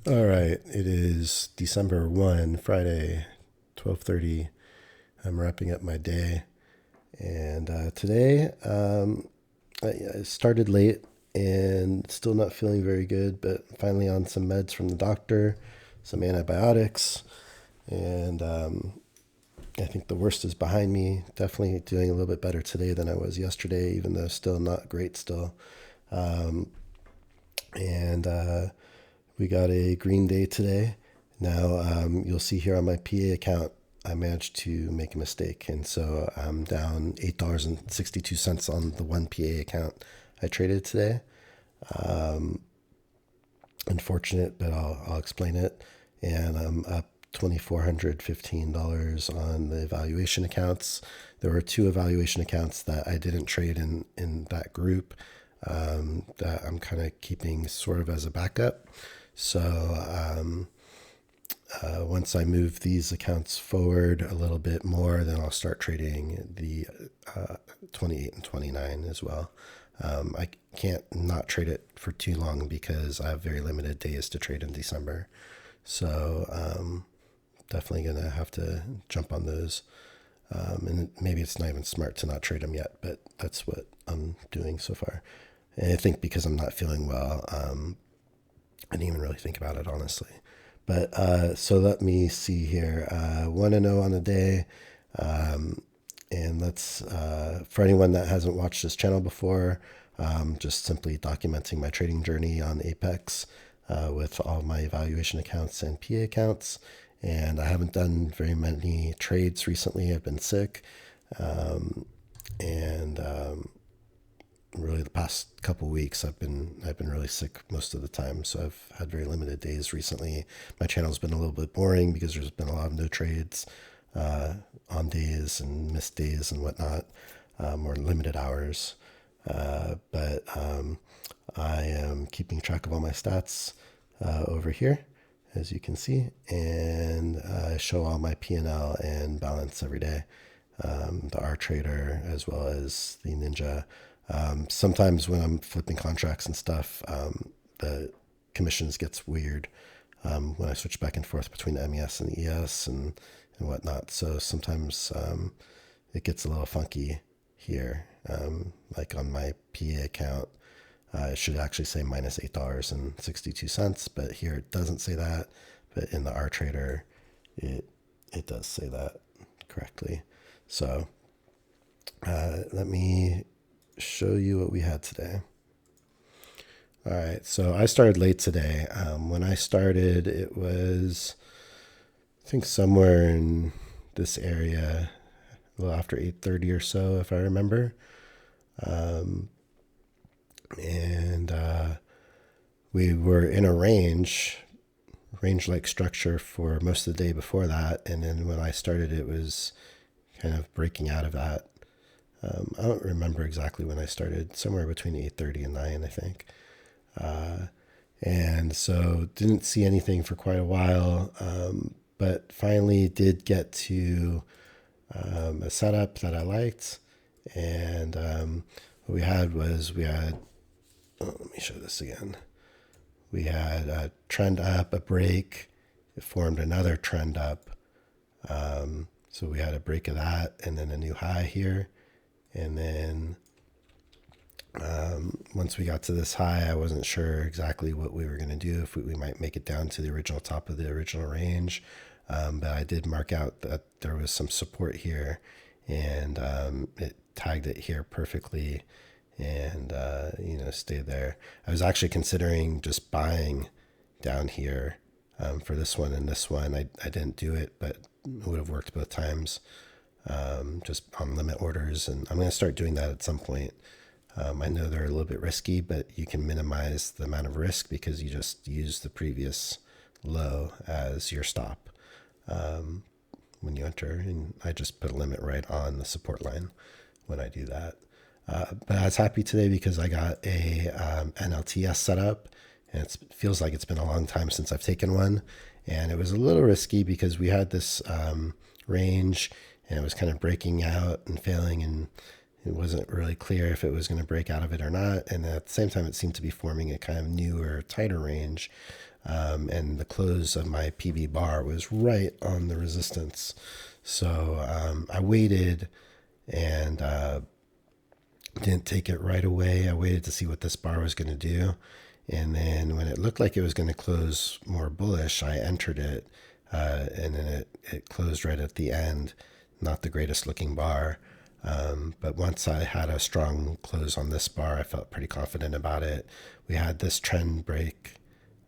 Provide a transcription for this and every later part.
All right, it is December 1, Friday, 12:30. I'm wrapping up my day, and today I started late and still not feeling very good, but finally on some meds from the doctor, some antibiotics, and I think the worst is behind me. Definitely doing a little bit better today than I was yesterday, even though still not great still. And We got a green day today. Now, you'll see here on my PA account, I managed to make a mistake. And so I'm down $8.62 on the one PA account I traded today. Unfortunate, but I'll explain it. And I'm up $2,415 on the evaluation accounts. There were two evaluation accounts that I didn't trade in that group, that I'm kind of keeping sort of as a backup. So once I move these accounts forward a little bit more, then I'll start trading the 28 and 29 as well. I can't not trade it for too long because I have very limited days to trade in December. So definitely going to have to jump on those. And maybe it's not even smart to not trade them yet, but that's what I'm doing so far. And I think because I'm not feeling well, I didn't even really think about it, honestly. But so let me see here. 1-0 on the day. And let's, for anyone that hasn't watched this channel before, just simply documenting my trading journey on Apex with all my evaluation accounts and PA accounts. And I haven't done very many trades recently. I've been sick. And Really the past couple weeks I've been really sick most of the time, so I've had very limited days recently. My channel's been a little bit boring because there's been a lot of no trades on days and missed days and whatnot, or limited hours. But I am keeping track of all my stats over here, as you can see, and I show all my P&L and balance every day. The R Trader as well as the Ninja. Sometimes when I'm flipping contracts and stuff, the commissions gets weird when I switch back and forth between the MES and the ES and whatnot. So sometimes it gets a little funky here. Like on my PA account, it should actually say minus $8.62, but here it doesn't say that. But in the R Trader, it does say that correctly. So let me show you what we had today. All right, so I started late today. When I started, it was, I think, somewhere in this area, a little after 8:30 or so, if I remember. And We were in a range-like structure for most of the day before that, and then when I started, it was kind of breaking out of that. I don't remember exactly when I started, somewhere between 8:30 and 9, I think. And so didn't see anything for quite a while, but finally did get to a setup that I liked. And what we had, oh, let me show this again. We had a trend up, a break. It formed another trend up. So we had a break of that and then a new high here. And then once we got to this high, I wasn't sure exactly what we were going to do, if we might make it down to the original top of the original range. But I did mark out that there was some support here, and it tagged it here perfectly and, stayed there. I was actually considering just buying down here for this one and this one. I didn't do it, but it would have worked both times, just on limit orders. And I'm going to start doing that at some point. I know they're a little bit risky, but you can minimize the amount of risk because you just use the previous low as your stop when you enter. And I just put a limit right on the support line when I do that. But I was happy today because I got a NLTS set up, and it feels like it's been a long time since I've taken one. And it was a little risky because we had this range, and it was kind of breaking out and failing, and it wasn't really clear if it was going to break out of it or not. And at the same time, it seemed to be forming a kind of newer, tighter range. and the close of my PV bar was right on the resistance. So I waited and didn't take it right away. I waited to see what this bar was going to do. And then when it looked like it was going to close more bullish, I entered it. And then it closed right at the end. Not the greatest looking bar. But once I had a strong close on this bar, I felt pretty confident about it. We had this trend break.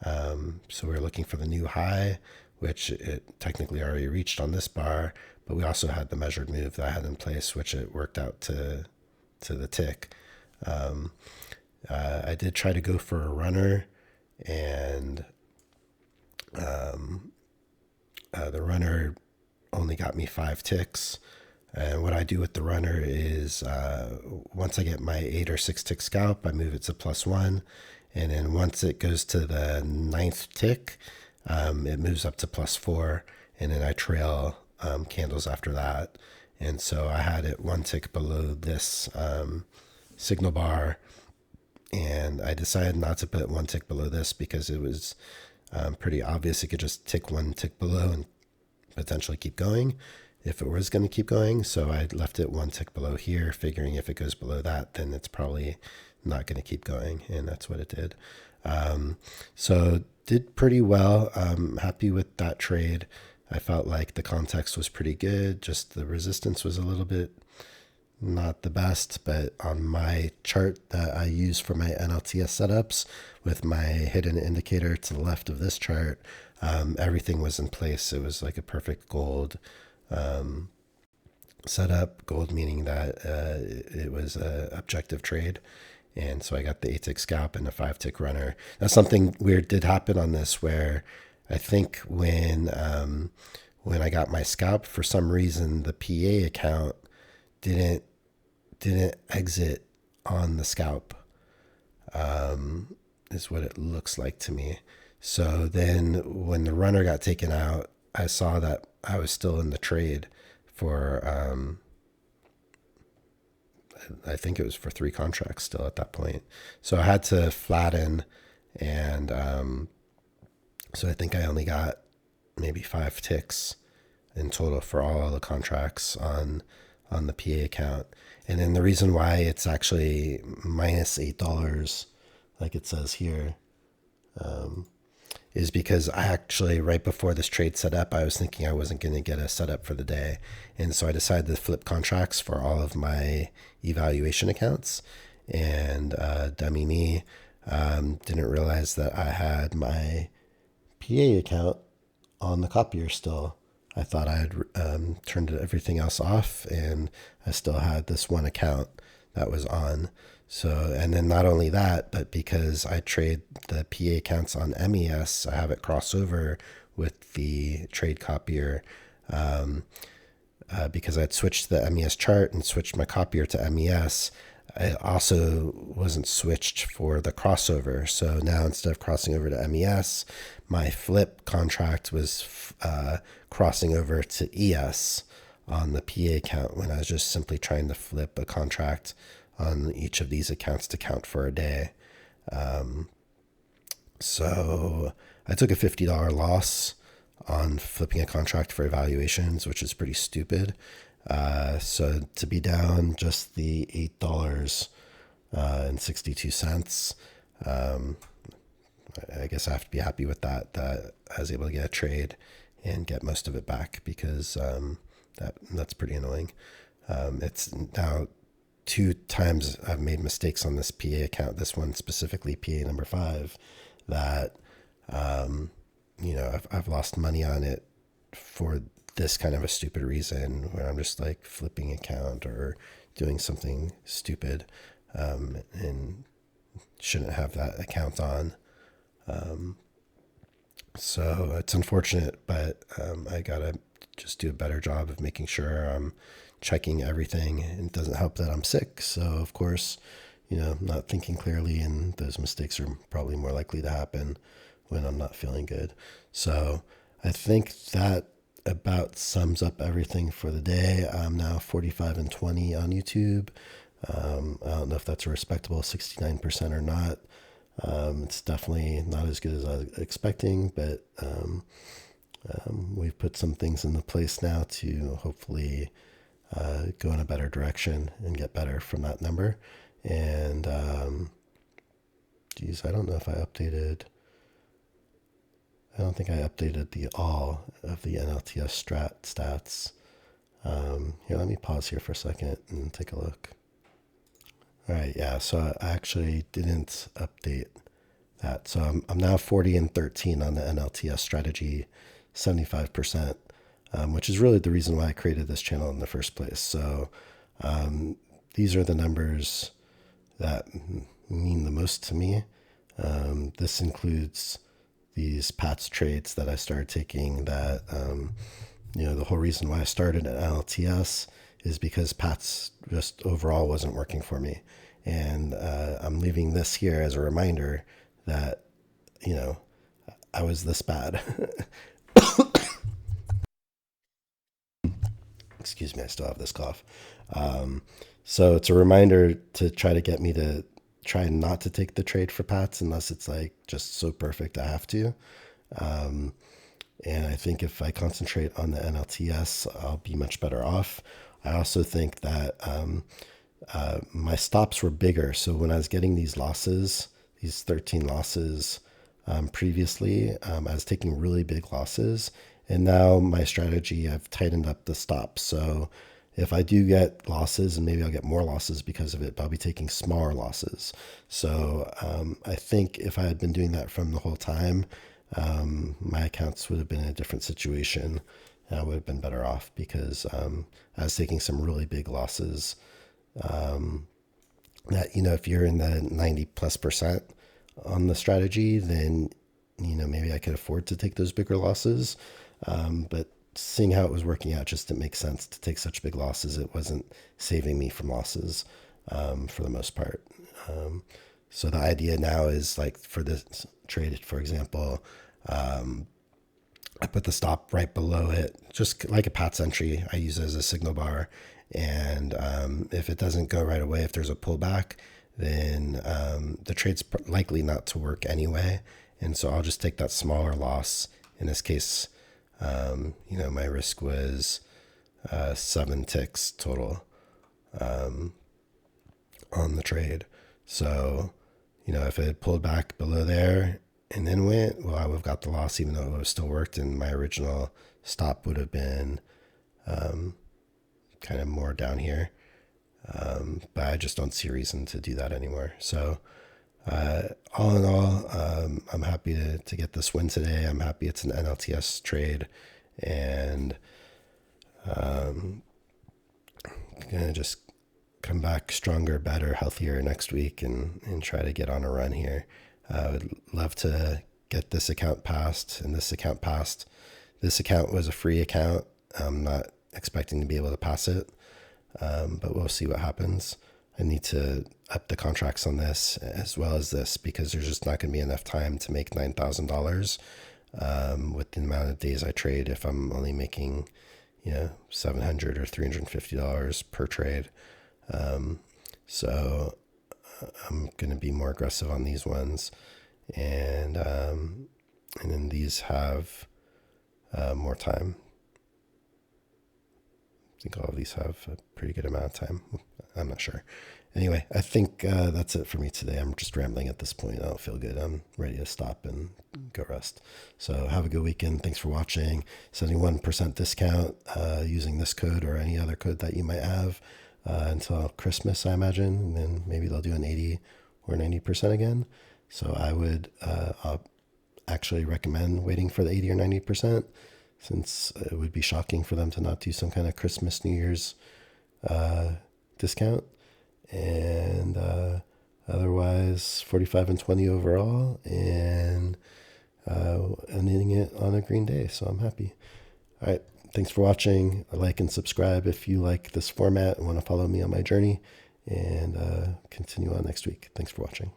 So we were looking for the new high, which it technically already reached on this bar. But we also had the measured move that I had in place, which it worked out to the tick. I did try to go for a runner, and the runner only got me 5 ticks. And what I do with the runner is once I get my 8 or 6 tick scalp, I move it to +1. And then once it goes to the 9th tick, it moves up to +4. And then I trail candles after that. And so I had it 1 tick below this signal bar. And I decided not to put 1 tick below this because it was pretty obvious it could just tick 1 tick below and potentially keep going if it was going to keep going. So I left it 1 tick below here, figuring if it goes below that, then it's probably not going to keep going. And that's what it did. So did pretty well. Happy with that trade. I felt like the context was pretty good. Just the resistance was a little bit not the best, but on my chart that I use for my NLTS setups with my hidden indicator to the left of this chart, everything was in place. It was like a perfect gold setup. Gold meaning that it was an objective trade. And so I got the 8 tick scalp and a 5 tick runner. Now something weird did happen on this where I think when I got my scalp, for some reason the PA account didn't exit on the scalp, is what it looks like to me. So then when the runner got taken out, I saw that I was still in the trade for, I think it was for 3 contracts still at that point. So I had to flatten, and so I think I only got maybe 5 ticks in total for all the contracts on the PA account. And then the reason why it's actually -$8, like it says here, is because I actually, right before this trade set up, I was thinking I wasn't going to get a setup for the day. And so I decided to flip contracts for all of my evaluation accounts. And dummy me, didn't realize that I had my PA account on the copier still. I thought I had turned everything else off, and I still had this one account that was on. So, and then not only that, but because I trade the PA accounts on MES, I have it cross over with the trade copier, because I'd switched the MES chart and switched my copier to MES. I also wasn't switched for the crossover. So now instead of crossing over to MES, my flip contract was crossing over to ES on the PA account when I was just simply trying to flip a contract on each of these accounts to count for a day. So I took a $50 loss on flipping a contract for evaluations, which is pretty stupid. So to be down just the $8.62, I guess I have to be happy with that I was able to get a trade and get most of it back, because that's pretty annoying. It's now 2 times I've made mistakes on this PA account, this one specifically, PA number 5, that I've lost money on it for this kind of a stupid reason, where I'm just like flipping account or doing something stupid, and shouldn't have that account on. So it's unfortunate, but I gotta just do a better job of making sure I'm checking everything. It doesn't help that I'm sick, so of course, not thinking clearly, and those mistakes are probably more likely to happen when I'm not feeling good. So I think that about sums up everything for the day. I'm now 45 and 20 on YouTube. I don't know if that's a respectable 69% or not. It's definitely not as good as I was expecting, but we've put some things into place now to hopefully go in a better direction and get better from that number. And geez, I don't know if I updated. I don't think I updated the all of the NLTS stats. Here, let me pause here for a second and take a look. All right, yeah, so I actually didn't update that. So I'm now 40 and 13 on the NLTS strategy, 75%, which is really the reason why I created this channel in the first place. So these are the numbers that mean the most to me. This includes these PATS trades that I started taking that, the whole reason why I started at NLTS is because PATS just overall wasn't working for me. And I'm leaving this here as a reminder that, I was this bad. Excuse me, I still have this cough. So it's a reminder to try to get me to try not to take the trade for PATS unless it's like just so perfect I have to. And I think if I concentrate on the NLTS, I'll be much better off. I also think that my stops were bigger. So when I was getting these losses, these 13 losses previously, I was taking really big losses. And now my strategy, I've tightened up the stops. So if I do get losses, and maybe I'll get more losses because of it, but I'll be taking smaller losses. So I think if I had been doing that from the whole time, my accounts would have been in a different situation. And I would have been better off because I was taking some really big losses. That, if you're in the 90+% on the strategy, then, maybe I could afford to take those bigger losses. But seeing how it was working out just didn't make sense to take such big losses. It wasn't saving me from losses for the most part. So the idea now is like for this trade, for example, I put the stop right below it, just like a PATS entry. I use it as a signal bar. And if it doesn't go right away, if there's a pullback, then the trade's likely not to work anyway. And so I'll just take that smaller loss. In this case, my risk was 7 ticks total on the trade. So, if it had pulled back below there and then went, well, I would have got the loss even though it would have still worked, and my original stop would have been kind of more down here. But I just don't see a reason to do that anymore. So all in all, I'm happy to get this win today. I'm happy it's an NLTS trade, and I'm going to just come back stronger, better, healthier next week and try to get on a run here. I would love to get this account passed and this account passed. This account was a free account. I'm not expecting to be able to pass it, but we'll see what happens. I need to up the contracts on this as well as this because there's just not going to be enough time to make $9,000 with the amount of days I trade if I'm only making, $700 or $350 per trade. So I'm going to be more aggressive on these ones, and then these have more time. I think all of these have a pretty good amount of time. I'm not sure. Anyway, I think that's it for me today. I'm just rambling at this point. I don't feel good. I'm ready to stop and go rest. So have a good weekend. Thanks for watching. 71% discount using this code or any other code that you might have until Christmas, I imagine. And then maybe they'll do an 80 or 90% again. So I would I'll actually recommend waiting for the 80 or 90%. Since it would be shocking for them to not do some kind of Christmas, New Year's discount. And otherwise, 45 and 20 overall, and ending it on a green day. So I'm happy. All right. Thanks for watching. Like and subscribe if you like this format and want to follow me on my journey, and continue on next week. Thanks for watching.